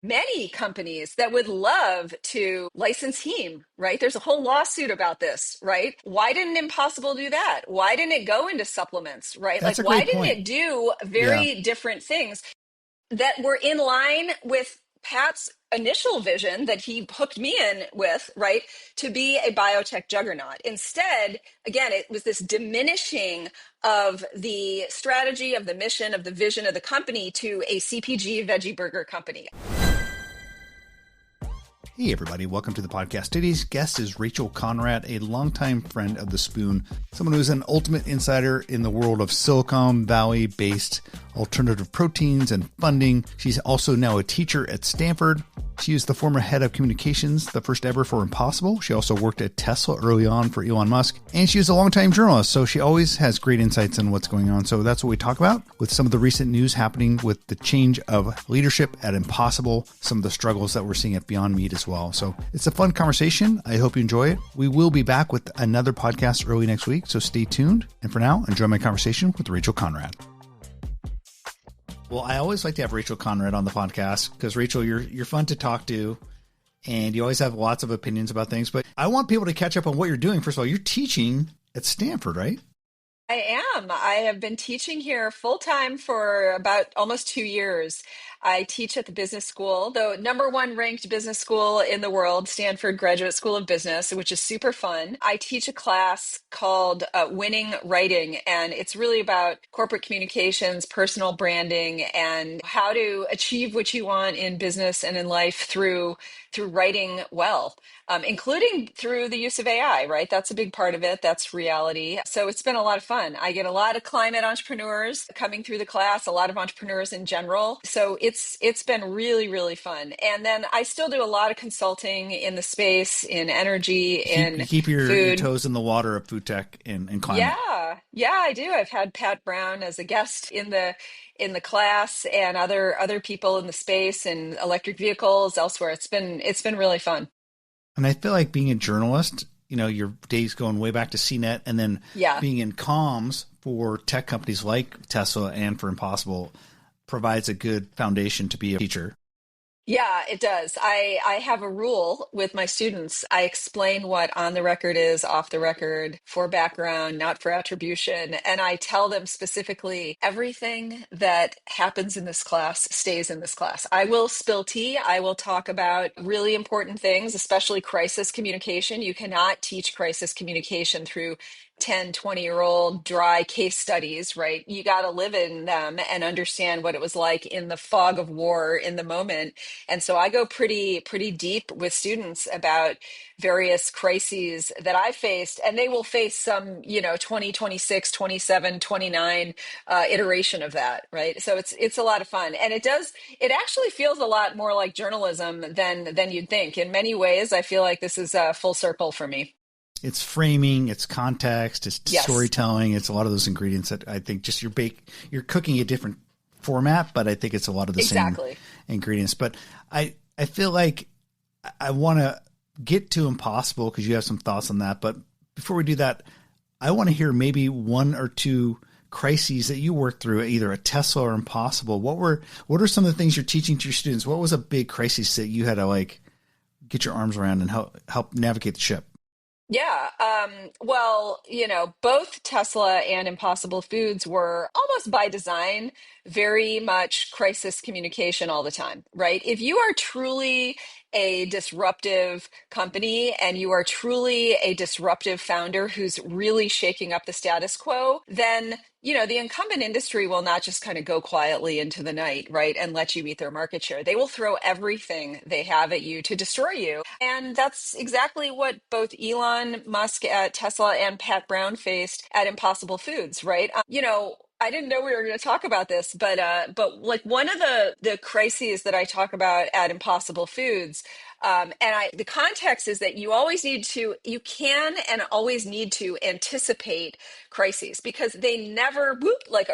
many companies that would love to license heme, right? There's a whole lawsuit about this, right? Why didn't Impossible do that? Why didn't it go into supplements, right? Like, That's a why great didn't point. it do Yeah. very different things that were in line with Pat's initial vision that he hooked me in with, right? To be a biotech juggernaut. Instead, again, it was this diminishing of the strategy, of the mission, of the vision of the company to a CPG veggie burger company. Hey, everybody. Welcome to the podcast. Today's guest is Rachel Konrad, a longtime friend of The Spoon, someone who's an ultimate insider in the world of Silicon Valley-based alternative proteins and funding. She's also now a teacher at Stanford. She is the former head of communications, the first ever for Impossible. She also worked at Tesla early on for Elon Musk, and she was a longtime journalist, so she always has great insights on what's going on. So that's what we talk about with some of the recent news happening with the change of leadership at Impossible, some of the struggles that we're seeing at Beyond Meat as well. So it's a fun conversation. I hope you enjoy it. We will be back with another podcast early next week, so stay tuned. And for now, enjoy my conversation with Rachel Konrad. Well, I always like to have Rachel Konrad on the podcast because, Rachel, you're fun to talk to and you always have lots of opinions about things. But I want people to catch up on what you're doing. First of all, you're teaching at Stanford, right? I am. I have been teaching here full time for about almost 2 years. I teach at the business school, the number one ranked business school in the world, Stanford Graduate School of Business, which is super fun. I teach a class called Winning Writing, and it's really about corporate communications, personal branding, and how to achieve what you want in business and in life through writing well. Including through the use of AI, right? That's a big part of it. That's reality. So it's been a lot of fun. I get a lot of climate entrepreneurs coming through the class, a lot of entrepreneurs in general. So it's been really, really fun. And then I still do a lot of consulting in the space, in energy, You in keep your food. toes in the water of food tech and climate. Yeah, I do. I've had Pat Brown as a guest in the class and other people in the space and electric vehicles elsewhere. It's been really fun. And I feel like being a journalist, your days going way back to CNET and then Yeah. being in comms for tech companies like Tesla and for Impossible provides a good foundation to be a teacher. Yeah, it does. I have a rule with my students. I explain what on the record is, off the record, for background, not for attribution. And I tell them specifically everything that happens in this class stays in this class. I will spill tea. I will talk about really important things, especially crisis communication. You cannot teach crisis communication through 10, 20-year-old dry case studies, right? You got to live in them and understand what it was like in the fog of war in the moment. And so I go pretty deep with students about various crises that I faced, and they will face some, 20, 26, 27, 29 iteration of that, right? So it's a lot of fun. And it actually feels a lot more like journalism than you'd think. In many ways, I feel like this is a full circle for me. It's framing, it's context, it's Yes, storytelling. It's a lot of those ingredients that I think just you're cooking a different format, but I think it's a lot of the same exactly. ingredients. But I feel like I want to get to Impossible because you have some thoughts on that. But before we do that, I want to hear maybe one or two crises that you worked through, either at Tesla or Impossible. What are some of the things you're teaching to your students? What was a big crisis that you had to get your arms around and help navigate the ship? Yeah. Well, both Tesla and Impossible Foods were almost by design very much crisis communication all the time, right? If you are truly a disruptive company and you are truly a disruptive founder who's really shaking up the status quo, then the incumbent industry will not just kind of go quietly into the night, right, and let you eat their market share. They will throw everything they have at you to destroy you. And that's exactly what both Elon Musk at Tesla and Pat Brown faced at Impossible Foods, right? I didn't know we were going to talk about this, but like one of the crises that I talk about at Impossible Foods, the context is that you can and always need to anticipate crises because they never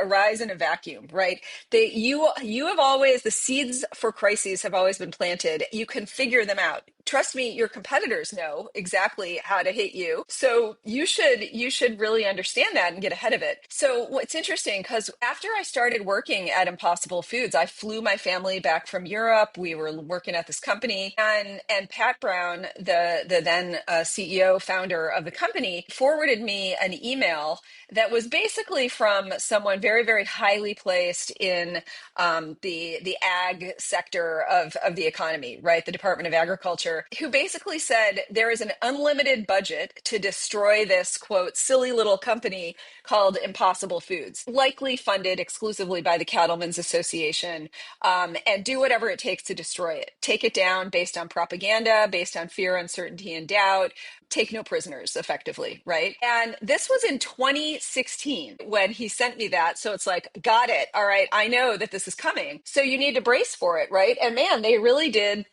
arise in a vacuum, right? You have always, the seeds for crises have always been planted. You can figure them out. trust me, your competitors know exactly how to hit you. So you should really understand that and get ahead of it. So what's interesting, because after I started working at Impossible Foods, I flew my family back from Europe. We were working at this company, and Pat Brown, the then CEO founder of the company, forwarded me an email that was basically from someone very, very highly placed in the ag sector of the economy, right? The Department of Agriculture, who basically said there is an unlimited budget to destroy this, quote, silly little company called Impossible Foods, likely funded exclusively by the Cattlemen's Association, and do whatever it takes to destroy it. Take it down based on propaganda, based on fear, uncertainty, and doubt. Take no prisoners, effectively, right? And this was in 2016 when he sent me that. So it's like, got it. All right, I know that this is coming. So you need to brace for it, right? And man, they really did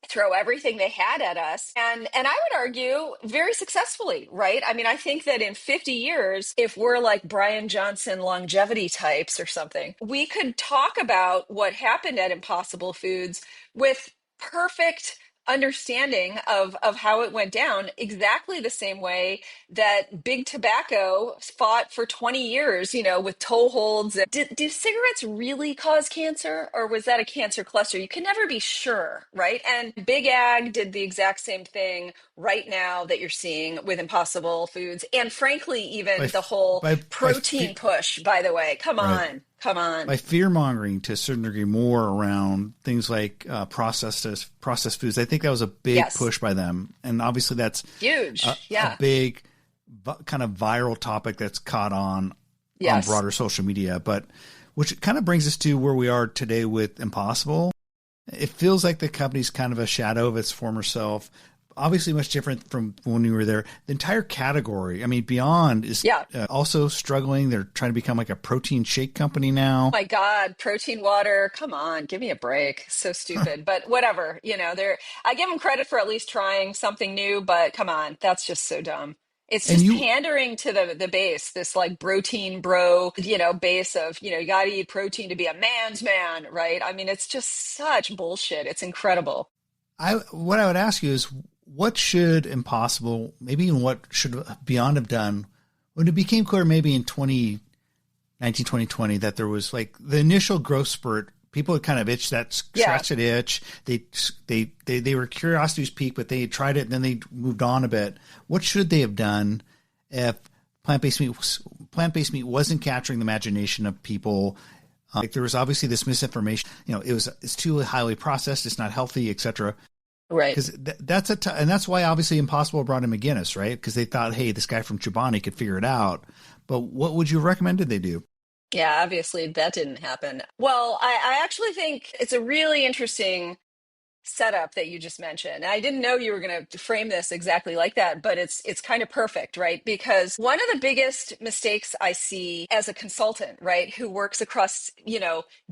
throw everything they had at us, and I would argue very successfully, right? I mean, I think that in 50 years, if we're like Brian Johnson longevity types or something, we could talk about what happened at Impossible Foods with perfect understanding of how it went down, exactly the same way that big tobacco fought for 20 years, with toeholds. Do cigarettes really cause cancer, or was that a cancer cluster? You can never be sure, right? And big ag did the exact same thing right now that you're seeing with Impossible Foods. And frankly, even the whole protein push, by the way. Come right. on. Come on. By fear mongering to a certain degree more around things like processed foods. I think that was a big push by them. And obviously that's huge. A big kind of viral topic that's caught on broader social media, but which kind of brings us to where we are today with Impossible. It feels like the company's kind of a shadow of its former self. Obviously much different from when we were there. The entire category, I mean, Beyond is also struggling. They're trying to become like a protein shake company now. My God, protein water. Come on, give me a break. So stupid, but whatever. I give them credit for at least trying something new, but come on, that's just so dumb. It's just pandering to the base, this like protein bro, base of, you got to eat protein to be a man's man, right? I mean, it's just such bullshit. It's incredible. What I would ask you is, what should Impossible, maybe even what should Beyond have done when it became clear maybe in 2019, 2020 that there was like the initial growth spurt? People had kind of scratched that itch. They were curiosity's peak, but they tried it and then they moved on a bit. What should they have done if plant-based meat wasn't capturing the imagination of people? Like there was obviously this misinformation, it's too highly processed, it's not healthy, etc. Right. Because and that's why obviously Impossible brought in McGinnis, right? Because they thought, hey, this guy from Chobani could figure it out. But what would you recommend they do? Yeah, obviously that didn't happen. Well, I actually think it's a really interesting setup that you just mentioned. And I didn't know you were going to frame this exactly like that, but it's kind of perfect, right? Because one of the biggest mistakes I see as a consultant, right, who works across,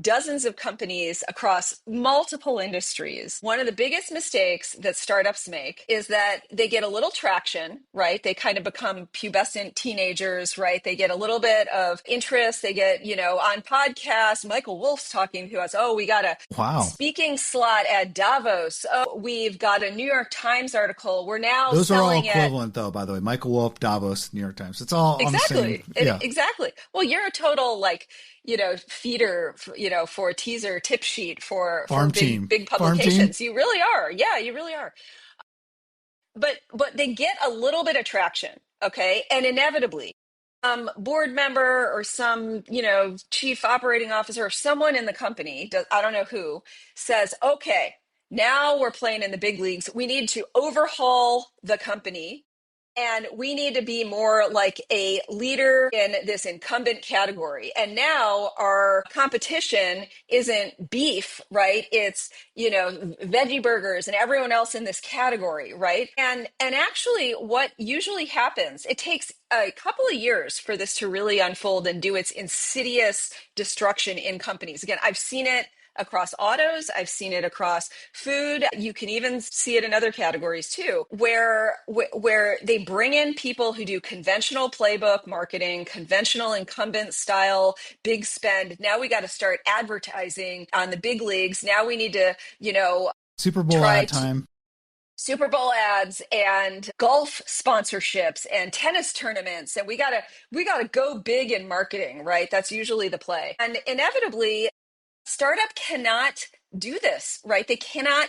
dozens of companies across multiple industries, one of the biggest mistakes that startups make is that they get a little traction, right? They kind of become pubescent teenagers, right? They get a little bit of interest. They get, on podcasts, Michael Wolff's talking to us. Oh, we got a speaking slot at Davos. Oh, we've got a New York Times article. We're now those are all equivalent, though. By the way, Michael Wolff, Davos, New York Times. It's all exactly. On the same, exactly. Well, you're a total feeder, for a teaser tip sheet for big publications. You really are. Yeah, you really are. But they get a little bit of traction, okay, and inevitably, board member or some, chief operating officer or someone in the company, I don't know who, says, okay, now we're playing in the big leagues. We need to overhaul the company and we need to be more like a leader in this incumbent category. And now our competition isn't beef, right? It's, veggie burgers and everyone else in this category, right? And actually what usually happens, it takes a couple of years for this to really unfold and do its insidious destruction in companies. Again, I've seen it across autos. I've seen it across food. You can even see it in other categories too, where they bring in people who do conventional playbook marketing, conventional incumbent style, big spend. Now we got to start advertising on the big leagues. Now we need to, Super Bowl ad time. Super Bowl ads and golf sponsorships and tennis tournaments, and we gotta go big in marketing, right? That's usually the play. And inevitably, startup cannot do this, right? They cannot.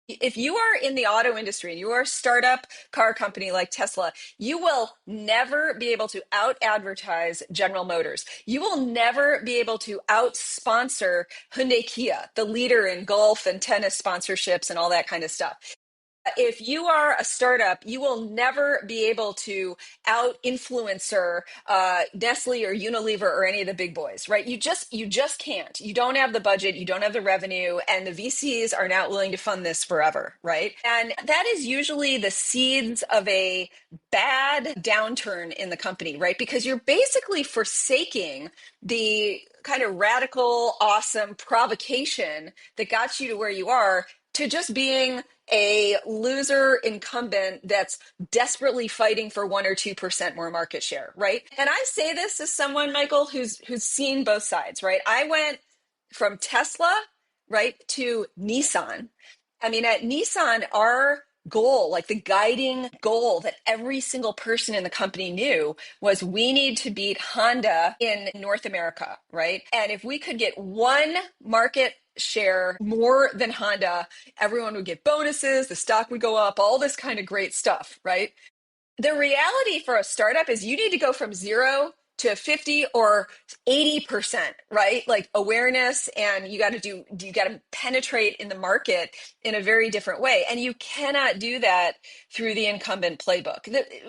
If you are in the auto industry and you are a startup car company like Tesla, you will never be able to out advertise General Motors. You will never be able to out sponsor Hyundai Kia, the leader in golf and tennis sponsorships and all that kind of stuff. If you are a startup, you will never be able to out influencer Nestle or Unilever or any of the big boys, right? You just can't. You don't have the budget, you don't have the revenue, and the VCs are not willing to fund this forever, right? And that is usually the seeds of a bad downturn in the company, right? Because you're basically forsaking the kind of radical, awesome provocation that got you to where you are to just being a loser incumbent that's desperately fighting for 1 or 2% more market share, right? And I say this as someone, Michael, who's seen both sides, right? I went from Tesla, right, to Nissan. I mean, at Nissan, our goal, like the guiding goal that every single person in the company knew was we need to beat Honda in North America, right? And if we could get one market share more than Honda, everyone would get bonuses, the stock would go up, all this kind of great stuff, right? The reality for a startup is you need to go from 0 to 50 or 80%, right? Like awareness, and you got to penetrate in the market in a very different way. And you cannot do that through the incumbent playbook.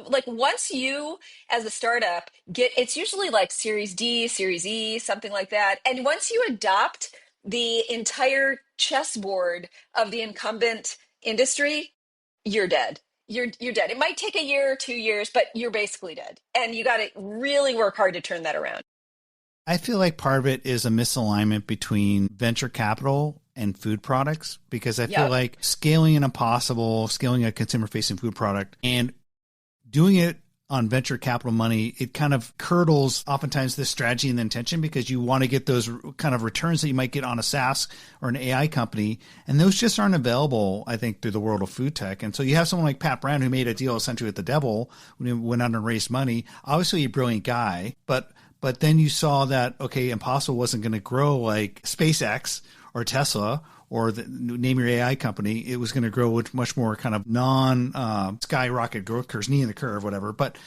Like once you, as a startup, it's usually like Series D, Series E, something like that. And once you adopt the entire chessboard of the incumbent industry, you're dead. You're dead. It might take a year or 2 years, but you're basically dead. And you got to really work hard to turn that around. I feel like part of it is a misalignment between venture capital and food products, because I feel Yep. like scaling an impossible, scaling a consumer facing food product and doing it on venture capital money, it kind of curdles oftentimes the strategy and the intention, because you want to get those kind of returns that you might get on a SaaS or an AI company. And those just aren't available, I think, through the world of food tech. And so you have someone like Pat Brown, who made a deal essentially with the devil when he went out and raised money. Obviously a brilliant guy, but then you saw that, okay, Impossible wasn't going to grow like SpaceX or Tesla or name your AI company. It was going to grow with much more kind of skyrocket growth curves, knee in the curve, whatever. But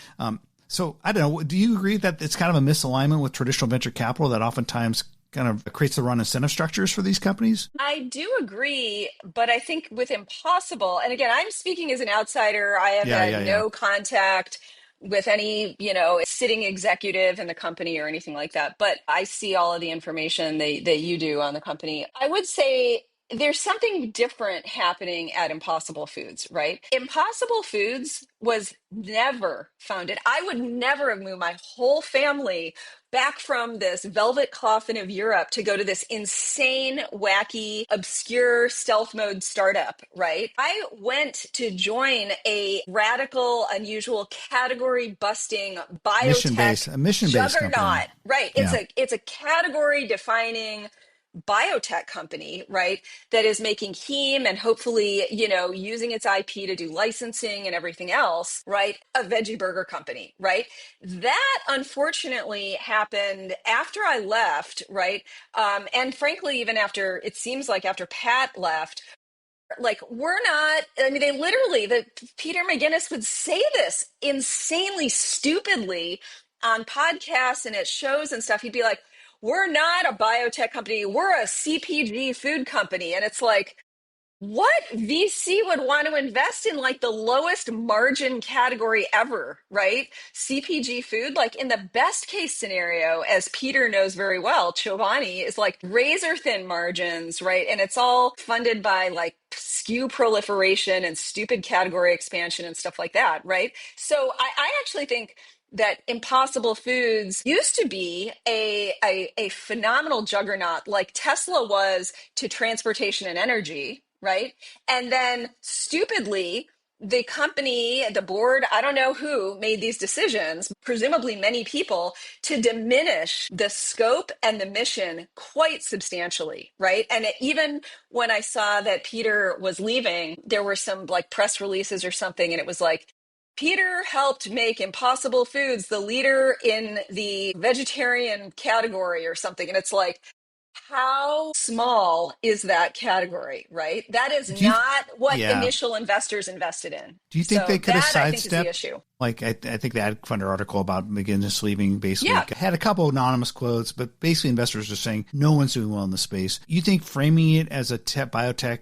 so I don't know. Do you agree that it's kind of a misalignment with traditional venture capital that oftentimes kind of creates the wrong incentive structures for these companies? I do agree, but I think with Impossible, and again, I'm speaking as an outsider. I have had Yeah. no contact with any, sitting executive in the company or anything like that. But I see all of the information that you do on the company. I would say there's something different happening at Impossible Foods, right? Impossible Foods was never founded. I would never have moved my whole family back from this velvet coffin of Europe to go to this insane, wacky, obscure stealth mode startup, right? I went to join a radical, unusual, category busting biotech A mission-based company. juggernaut, right? Yeah. It's a category defining biotech company, right, that is making heme and hopefully, using its IP to do licensing and everything else, right? A veggie burger company, right? That unfortunately happened after I left, right? And frankly, even after, it seems like after Pat left, like we're not, I mean, they literally, the Peter McGinnis would say this insanely stupidly on podcasts and at shows and stuff. He'd be like, we're not a biotech company, we're a CPG food company. And it's like, what VC would want to invest in like the lowest margin category ever, right? CPG food, like in the best case scenario, as Peter knows very well, Chobani is like razor thin margins, right? And it's all funded by like SKU proliferation and stupid category expansion and stuff like that, right? So I actually think that Impossible Foods used to be a phenomenal juggernaut like Tesla was to transportation and energy, right? And then stupidly, the company, the board, I don't know who made these decisions, presumably many people, to diminish the scope and the mission quite substantially, right? And even when I saw that Peter was leaving, there were some like press releases or something, and it was like, Peter helped make Impossible Foods the leader in the vegetarian category or something. And it's like, how small is that category, right? That is Do you, not what yeah. initial investors invested in. Do you think So they could have that I think is the sidestepped? issue. Like, I think the Ad Funder article about McGinnis leaving basically Yeah. had a couple anonymous quotes, but basically investors are saying no one's doing well in the space. You think framing it as a biotech,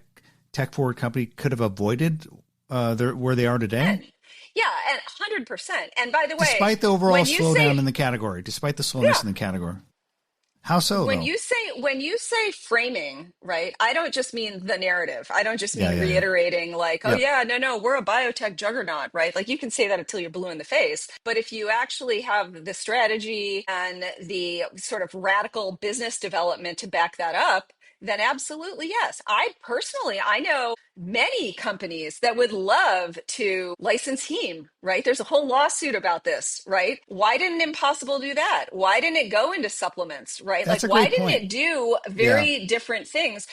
tech forward company could have avoided where they are today? Yeah, and 100%. And by the way, Despite the overall when you slowdown say, in the category, despite the slowness yeah, in the category. How so, when though? you say framing, right? I don't just mean the narrative. I don't just Yeah, mean yeah, yeah. reiterating like, oh Yep. yeah, no, we're a biotech juggernaut, right? Like you can say that until you're blue in the face, but if you actually have the strategy and the sort of radical business development to back that up, then absolutely yes. I know many companies that would love to license heme, right? There's a whole lawsuit about this, right? Why didn't Impossible do that? Why didn't it go into supplements, right? That's Like, a why great didn't point. it do Yeah. very different things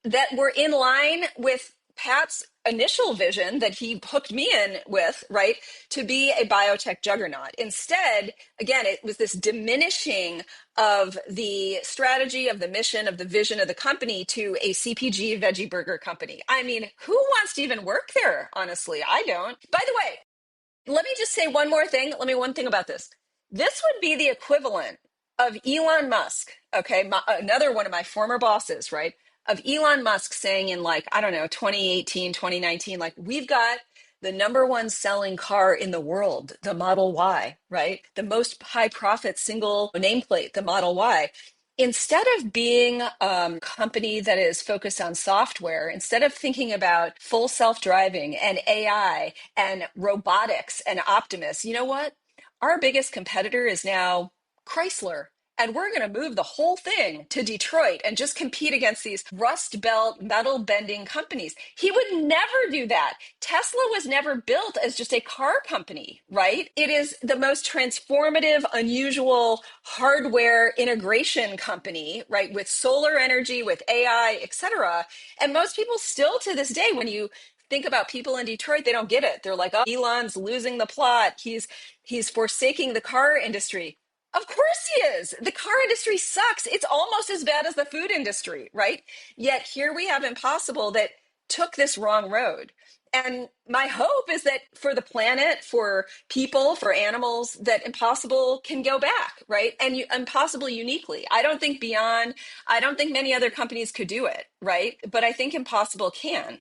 that were in line with Pat's initial vision that he hooked me in with, right? To be a biotech juggernaut. Instead, again, it was this diminishing of the strategy, of the mission, of the vision of the company to a CPG veggie burger company. I mean, who wants to even work there? Honestly, I don't. By the way, let me just say one more thing. One thing about this. This would be the equivalent of Elon Musk, okay? Another one of my former bosses, right? Of Elon Musk saying in like, I don't know, 2018, 2019, like, we've got the number one selling car in the world, the Model Y, right? The most high profit single nameplate, the Model Y. Instead of being a company that is focused on software, instead of thinking about full self-driving and AI and robotics and Optimus, you know what? Our biggest competitor is now Chrysler. And we're going to move the whole thing to Detroit and just compete against these rust belt metal bending companies. He would never do that. Tesla was never built as just a car company, right? It is the most transformative, unusual hardware integration company, right? With solar energy, with AI, et cetera. And most people still to this day, when you think about people in Detroit, they don't get it. They're like, oh, Elon's losing the plot. He's forsaking the car industry. Of course he is. The car industry sucks. It's almost as bad as the food industry, right? Yet here we have Impossible that took this wrong road. And my hope is that for the planet, for people, for animals, that Impossible can go back, right? And Impossible uniquely. I don't think many other companies could do it, right? But I think Impossible can.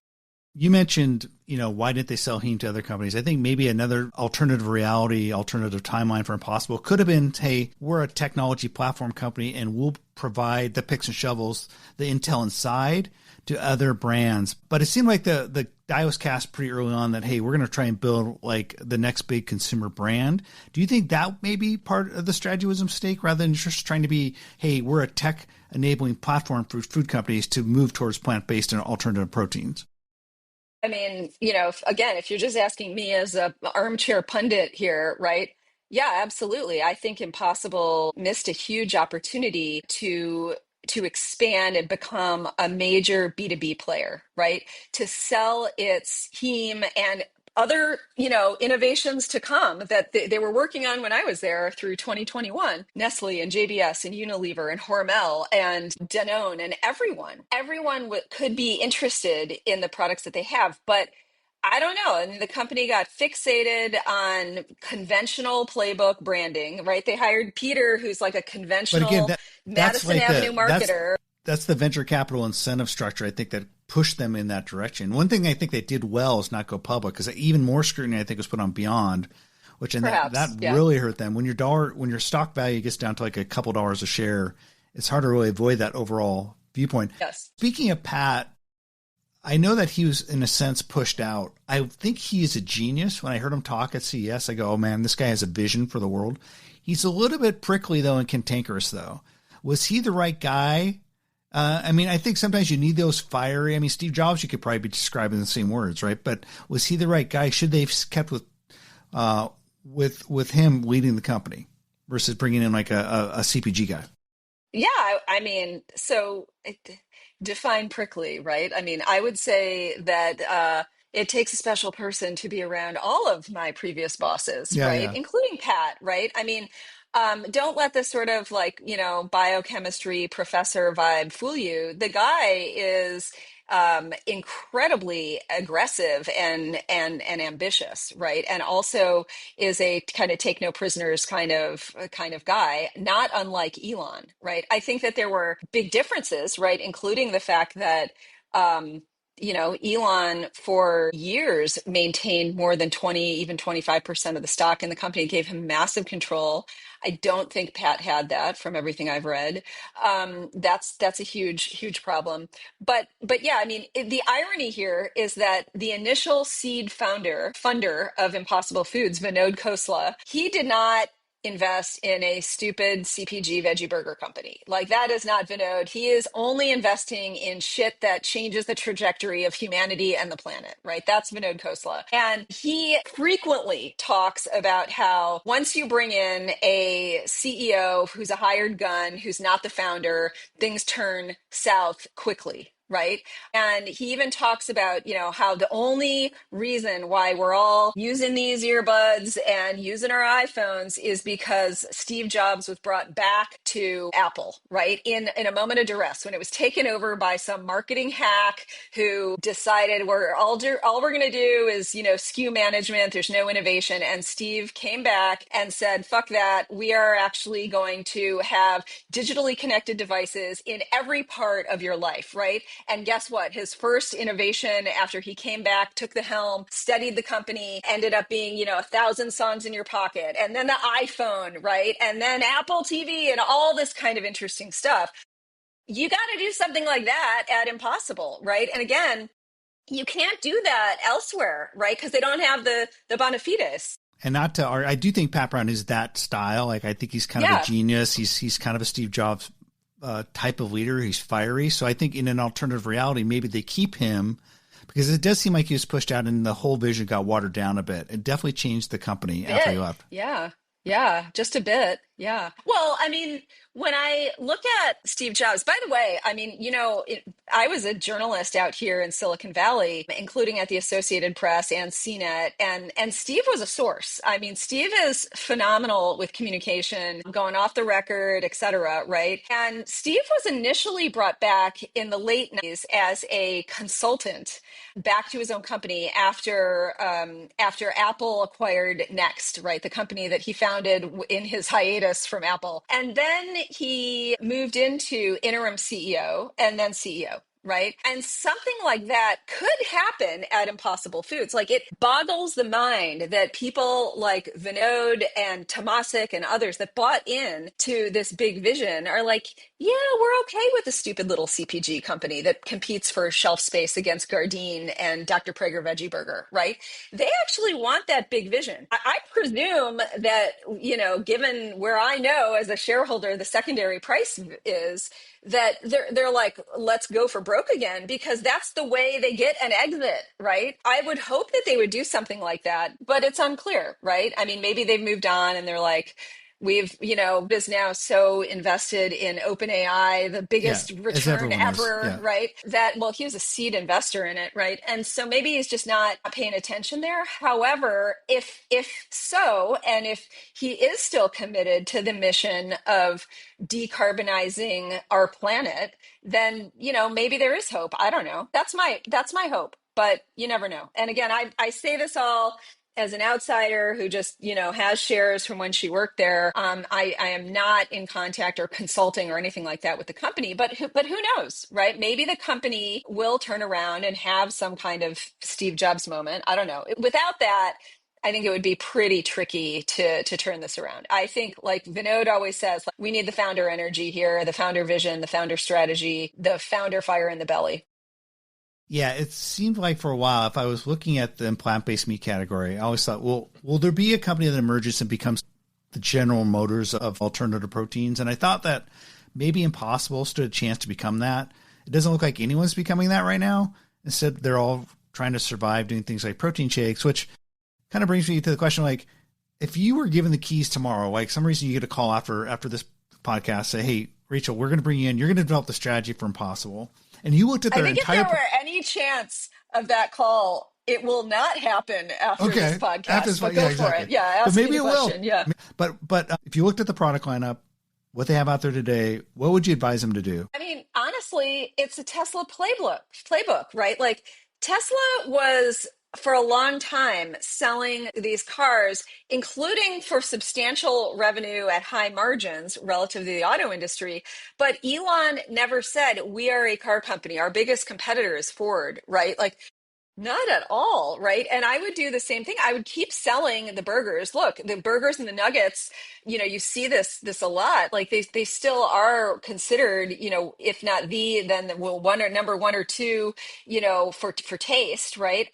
You mentioned, why didn't they sell heme to other companies? I think maybe another alternative reality, alternative timeline for Impossible could have been, hey, we're a technology platform company and we'll provide the picks and shovels, the intel inside to other brands. But it seemed like the die was cast pretty early on that, hey, we're going to try and build like the next big consumer brand. Do you think that maybe part of the strategy was a mistake rather than just trying to be, hey, we're a tech enabling platform for food companies to move towards plant-based and alternative proteins? I mean, again, if you're just asking me as a armchair pundit here, right? Yeah, absolutely. I think Impossible missed a huge opportunity to expand and become a major B2B player, right? To sell its heme and other, innovations to come that they were working on when I was there through 2021. Nestle and JBS and Unilever and Hormel and Danone and everyone could be interested in the products that they have, but I don't know. And the company got fixated on conventional playbook branding, right? They hired Peter, who's like a But again, conventional that's Madison like Avenue marketer. that's the venture capital incentive structure, I think, that pushed them in that direction. One thing I think they did well is not go public, because even more scrutiny, I think, was put on Beyond, which that Perhaps, yeah. really hurt them. When your stock value gets down to like a couple dollars a share, it's hard to really avoid that overall viewpoint. Yes. Speaking of Pat, I know that he was, in a sense, pushed out. I think he is a genius. When I heard him talk at CES, I go, oh man, this guy has a vision for the world. He's a little bit prickly, though, and cantankerous, though. Was he the right guy I mean, I think sometimes you need those fiery. I mean, Steve Jobs, you could probably be describing the same words, right? But was he the right guy? Should they have kept with him leading the company versus bringing in like a CPG guy? Yeah, I mean, define prickly, right? I mean, I would say that it takes a special person to be around all of my previous bosses, Yeah, right? yeah. Including Pat, right? I mean, don't let this sort of like, biochemistry professor vibe fool you. The guy is incredibly aggressive and ambitious, right? And also is a kind of take no prisoners kind of guy, not unlike Elon, right? I think that there were big differences, right? Including the fact that Elon for years maintained more than 20, even 25% of the stock in the company, gave him massive control. I don't think Pat had that from everything I've read. That's a huge problem. But yeah, I mean, the irony here is that the initial seed funder of Impossible Foods, Vinod Khosla, he did not invest in a stupid CPG veggie burger company. Like that is not Vinod. He is only investing in shit that changes the trajectory of humanity and the planet, right? That's Vinod Khosla. And he frequently talks about how once you bring in a CEO who's a hired gun, who's not the founder, things turn south quickly. Right. And he even talks about, how the only reason why we're all using these earbuds and using our iPhones is because Steve Jobs was brought back to Apple, right? In a moment of duress when it was taken over by some marketing hack who decided all we're going to do is, SKU management. There's no innovation. And Steve came back and said, fuck that. We are actually going to have digitally connected devices in every part of your life, right? And guess what? His first innovation after he came back, took the helm, studied the company, ended up being, 1,000 songs in your pocket. And then the iPhone, right? And then Apple TV and all this kind of interesting stuff. You got to do something like that at Impossible, right? And again, you can't do that elsewhere, right? Because they don't have the bona fides. And not to, I do think Pat Brown is that style. Like, I think he's kind of a genius. He's kind of a Steve Jobs type of leader. He's fiery. So I think in an alternative reality, maybe they keep him because it does seem like he was pushed out and the whole vision got watered down a bit. It definitely changed the company after he left. Yeah. Yeah, just a bit. Yeah. Well, I mean, when I look at Steve Jobs, by the way, I mean, I was a journalist out here in Silicon Valley, including at the Associated Press and CNET, and Steve was a source. I mean, Steve is phenomenal with communication, going off the record, et cetera, right? And Steve was initially brought back in the late 90s as a consultant back to his own company after Apple acquired Next, right? The company that he founded in his hiatus from Apple. And then he moved into interim CEO and then CEO. Right. And something like that could happen at Impossible Foods. Like it boggles the mind that people like Vinod and Tomasik and others that bought in to this big vision are like, yeah, we're okay with a stupid little CPG company that competes for shelf space against Gardein and Dr. Prager Veggie Burger. Right. They actually want that big vision. I presume that, given where I know as a shareholder, the secondary price is, that they're like, let's go for broke again, because that's the way they get an exit, right? I would hope that they would do something like that, but it's unclear, right? I mean, maybe they've moved on and they're like, we've, is now so invested in OpenAI, the biggest return ever, right? He was a seed investor in it, right? And so maybe he's just not paying attention there. However, if so, and if he is still committed to the mission of decarbonizing our planet, then, maybe there is hope. I don't know. That's my hope, but you never know. And again, I say this all as an outsider who just, has shares from when she worked there. I am not in contact or consulting or anything like that with the company, but who knows, right? Maybe the company will turn around and have some kind of Steve Jobs moment. I don't know. Without that, I think it would be pretty tricky to turn this around. I think, like Vinod always says, we need the founder energy here, the founder vision, the founder strategy, the founder fire in the belly. Yeah, it seemed like for a while, if I was looking at the plant-based meat category, I always thought, well, will there be a company that emerges and becomes the General Motors of alternative proteins? And I thought that maybe Impossible stood a chance to become that. It doesn't look like anyone's becoming that right now. Instead, they're all trying to survive doing things like protein shakes, which kind of brings me to the question, like, if you were given the keys tomorrow, like some reason you get a call after this podcast, say, hey, Rachel, we're going to bring you in. You're going to develop the strategy for Impossible. And you looked at their I think entire... if there were any chance of that call, it will not happen after this podcast. After this, but yeah, go exactly. for it. Yeah, but ask maybe me it the question. will. Yeah. But if you looked at the product lineup, what they have out there today, what would you advise them to do? I mean, honestly, it's a Tesla playbook, right? Like Tesla was for a long time selling these cars, including for substantial revenue at high margins relative to the auto industry. But Elon never said, we are a car company. Our biggest competitor is Ford, right? Like not at all, right? And I would do the same thing. I would keep selling the burgers. Look, the burgers and the nuggets, you see this a lot. Like they still are considered, if not then one or number one or two, for taste, right?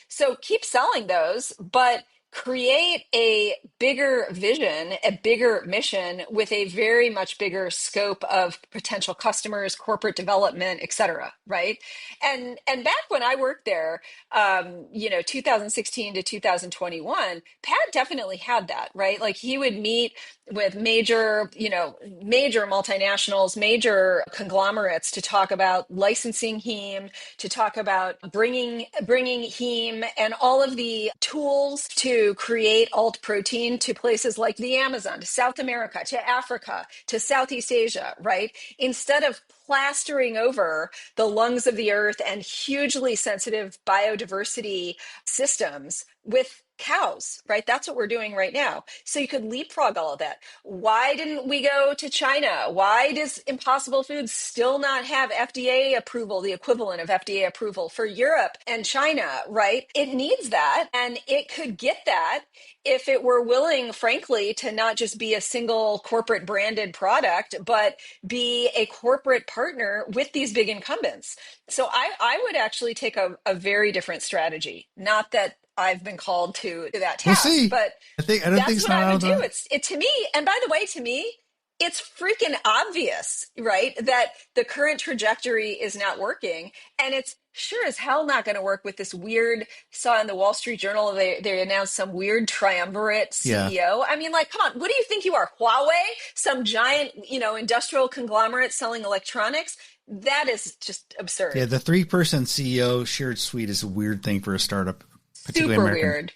So keep selling those, but create a bigger vision, a bigger mission with a very much bigger scope of potential customers, corporate development, et cetera, right? And back when I worked there, 2016 to 2021, Pat definitely had that, right? Like he would meet with major multinationals, major conglomerates to talk about licensing heme, to talk about bringing heme and all of the tools to create alt protein to places like the Amazon, to South America, to Africa, to Southeast Asia, right? Instead of plastering over the lungs of the earth and hugely sensitive biodiversity systems with cows, right? That's what we're doing right now. So you could leapfrog all of that. Why didn't we go to China? Why does Impossible Foods still not have FDA approval, the equivalent of FDA approval for Europe and China, right? It needs that, and it could get that if it were willing, frankly, to not just be a single corporate branded product, but be a corporate partner with these big incumbents. So I would actually take a very different strategy. Not that I've been called to that We'll task, see. but I don't think that's it's what not I out would of do. the... It to me, and by the way, to me, it's freaking obvious, right? That the current trajectory is not working. And it's sure as hell not going to work with this weird, saw in the Wall Street Journal, they announced some weird triumvirate Yeah. CEO. I mean, like, come on, what do you think you are? Huawei? Some giant, industrial conglomerate selling electronics? That is just Yeah, absurd. the 3-person CEO shared suite is a weird thing for a startup, particularly Super American. weird.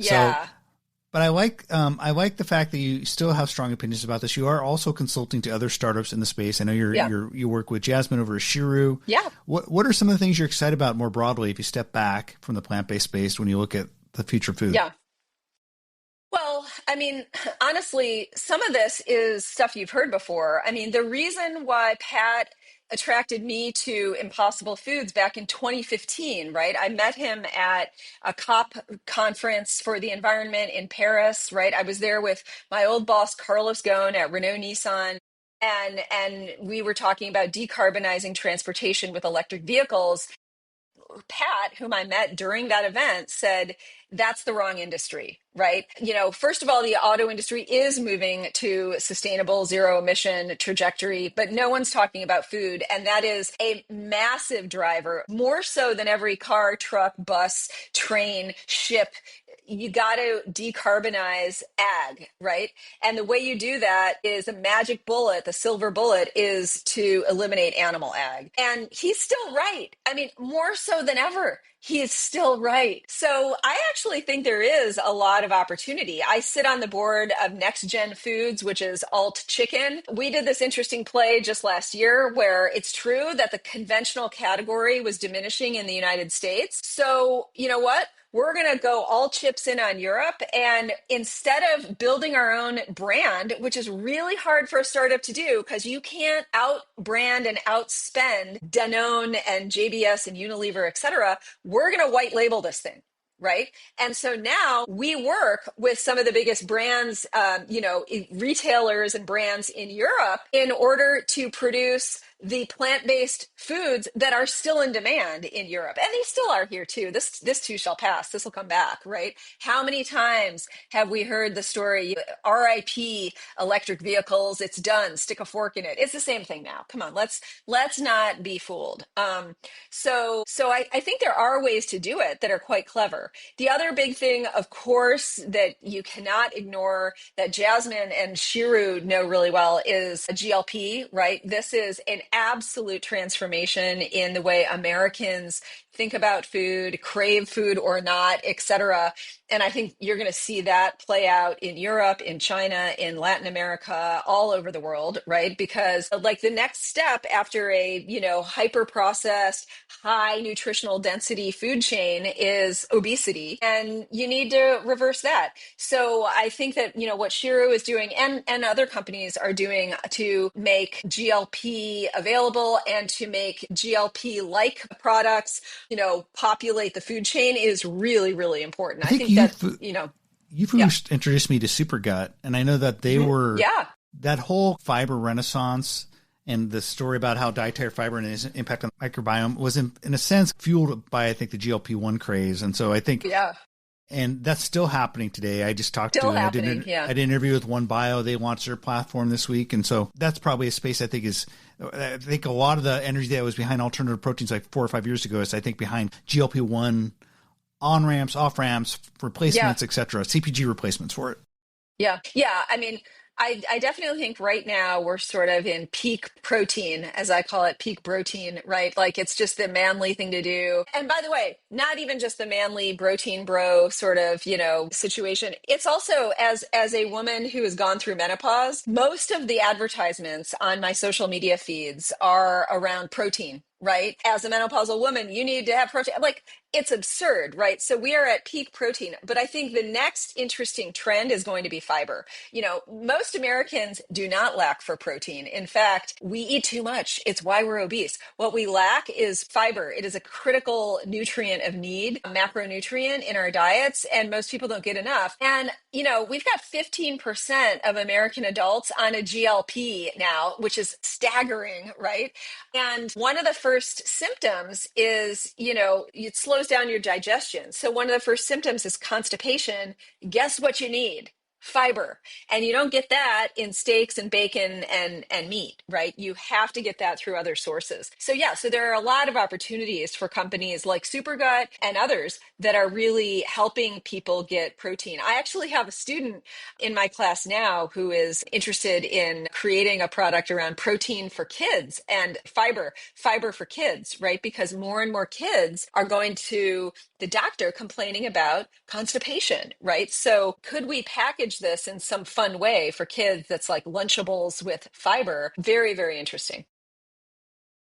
So, Yeah. but I like the fact that you still have strong opinions about this. You are also consulting to other startups in the space. I know Yeah. you work with Jasmine over at Shiru. Yeah. What are some of the things you're excited about more broadly if you step back from the plant-based space when you look at the future food? Yeah. Well, I mean, honestly, some of this is stuff you've heard before. I mean, the reason why Pat attracted me to Impossible Foods back in 2015, right? I met him at a COP conference for the environment in Paris, right? I was there with my old boss, Carlos Ghosn at Renault Nissan. And we were talking about decarbonizing transportation with electric vehicles. Pat, whom I met during that event, said that's the wrong industry, right? First of all, the auto industry is moving to sustainable zero emission trajectory, but no one's talking about food. And that is a massive driver, more so than every car, truck, bus, train, ship. You got to decarbonize ag, right? And the way you do that is a magic bullet. The silver bullet is to eliminate animal ag. And he's still right. I mean, more so than ever, he is still right. So I actually think there is a lot of opportunity. I sit on the board of Next Gen Foods, which is alt chicken. We did this interesting play just last year where it's true that the conventional category was diminishing in the United States. So you know what? We're going to go all chips in on Europe. And instead of building our own brand, which is really hard for a startup to do because you can't out brand and outspend Danone and JBS and Unilever, et cetera, we're going to white label this thing. right? And so now we work with some of the biggest brands, retailers and brands in Europe in order to produce the plant-based foods that are still in demand in Europe. And they still are here too. This too shall pass. This will come back, right? How many times have we heard the story, RIP electric vehicles, it's done, stick a fork in it. It's the same thing now. Come on, let's not be fooled. So I think there are ways to do it that are quite clever. The other big thing, of course, that you cannot ignore that Jasmine and Shiru know really well is GLP, right? This is an absolute transformation in the way Americans think about food, crave food or not, et cetera. And I think you're going to see that play out in Europe, in China, in Latin America, all over the world, right? Because like the next step after a, hyper processed, high nutritional density food chain is obesity. And you need to reverse that. So I think that, what Shiru is doing and other companies are doing to make GLP available and to make GLP like products, populate the food chain is really, really important. I think you yeah. first introduced me to Supergut, and I know that they were that whole fiber renaissance and the story about how dietary fiber and its impact on the microbiome was in a sense fueled by, I think, the GLP-1 craze. And so I think, and that's still happening today. I just talked to, I did an interview with One Bio. They launched their platform this week. And so that's probably a space I think a lot of the energy that was behind alternative proteins like 4 or 5 years ago is I think behind GLP-1 on-ramps, off-ramps, replacements, et cetera, CPG replacements for it. Yeah. Yeah. I mean, I definitely think right now we're sort of in peak protein, as I call it, peak protein, right? Like it's just the manly thing to do. And by the way, not even just the manly protein bro sort of, situation. It's also as a woman who has gone through menopause, most of the advertisements on my social media feeds are around protein. Right? As a menopausal woman, you need to have protein. Like it's absurd, right? So we are at peak protein. But I think the next interesting trend is going to be fiber. Most Americans do not lack for protein. In fact, we eat too much. It's why we're obese. What we lack is fiber. It is a critical nutrient of need, a macronutrient in our diets, and most people don't get enough. And, we've got 15% of American adults on a GLP now, which is staggering, right? And one of the first symptoms is, it slows down your digestion. So one of the first symptoms is constipation. Guess what you need? Fiber. And you don't get that in steaks and bacon and meat, right? You have to get that through other sources. So so there are a lot of opportunities for companies like Supergut and others that are really helping people get protein. I actually have a student in my class now who is interested in creating a product around protein for kids and fiber for kids, right? Because more and more kids are going to the doctor complaining about constipation, right? So could we package this in some fun way for kids that's like Lunchables with fiber? Very, very interesting.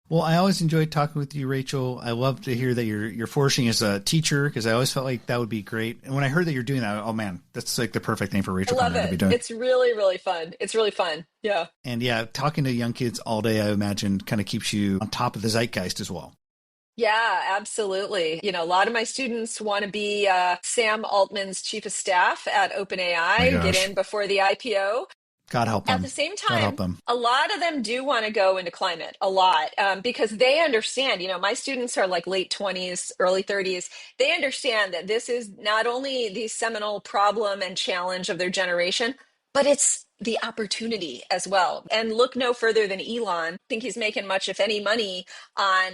Well, I always enjoyed talking with you, Rachel. I love to hear that you're flourishing as a teacher because I always felt like that would be great. And when I heard that you're doing that, oh man, that's like the perfect thing for Rachel Konrad to be doing. It's really, really fun. It's really fun. Yeah. And talking to young kids all day, I imagine, kind of keeps you on top of the zeitgeist as well. Yeah, absolutely. A lot of my students want to be Sam Altman's chief of staff at OpenAI, get in before the IPO. God help them. At the same time, a lot of them do want to go into climate, a lot, because they understand, my students are like late 20s, early 30s. They understand that this is not only the seminal problem and challenge of their generation, but it's the opportunity as well. And look no further than Elon. I think he's making much, if any, money on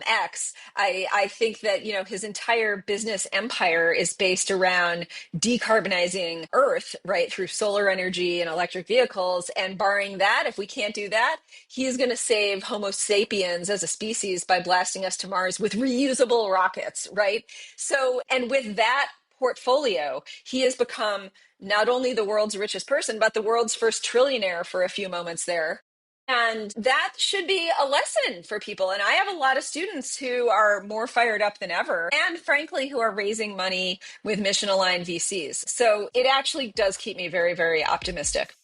X. I think that, his entire business empire is based around decarbonizing Earth, right, through solar energy and electric vehicles. And barring that, if we can't do that, he is going to save Homo sapiens as a species by blasting us to Mars with reusable rockets, right? So, and with that portfolio, he has become not only the world's richest person, but the world's first trillionaire for a few moments there. And that should be a lesson for people. And I have a lot of students who are more fired up than ever, and frankly, who are raising money with mission-aligned VCs. So it actually does keep me very, very optimistic.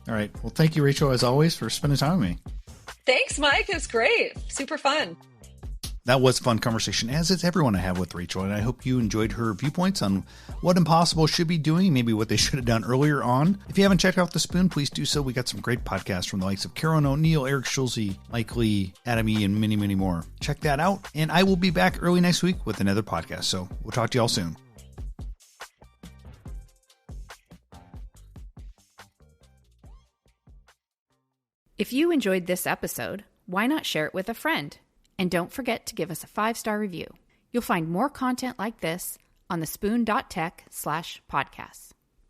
All right. Well, thank you, Rachel, as always, for spending time with me. Thanks, Mike. It's great. Super fun. That was a fun conversation, as is everyone I have with Rachel, and I hope you enjoyed her viewpoints on what Impossible should be doing, maybe what they should have done earlier on. If you haven't checked out The Spoon, please do so. We got some great podcasts from the likes of Karen O'Neill, Eric Schulze, Mike Lee, Adam E., and many, many more. Check that out, and I will be back early next week with another podcast, so we'll talk to y'all soon. If you enjoyed this episode, why not share it with a friend? And don't forget to give us a 5-star review. You'll find more content like this on thespoon.tech/podcasts.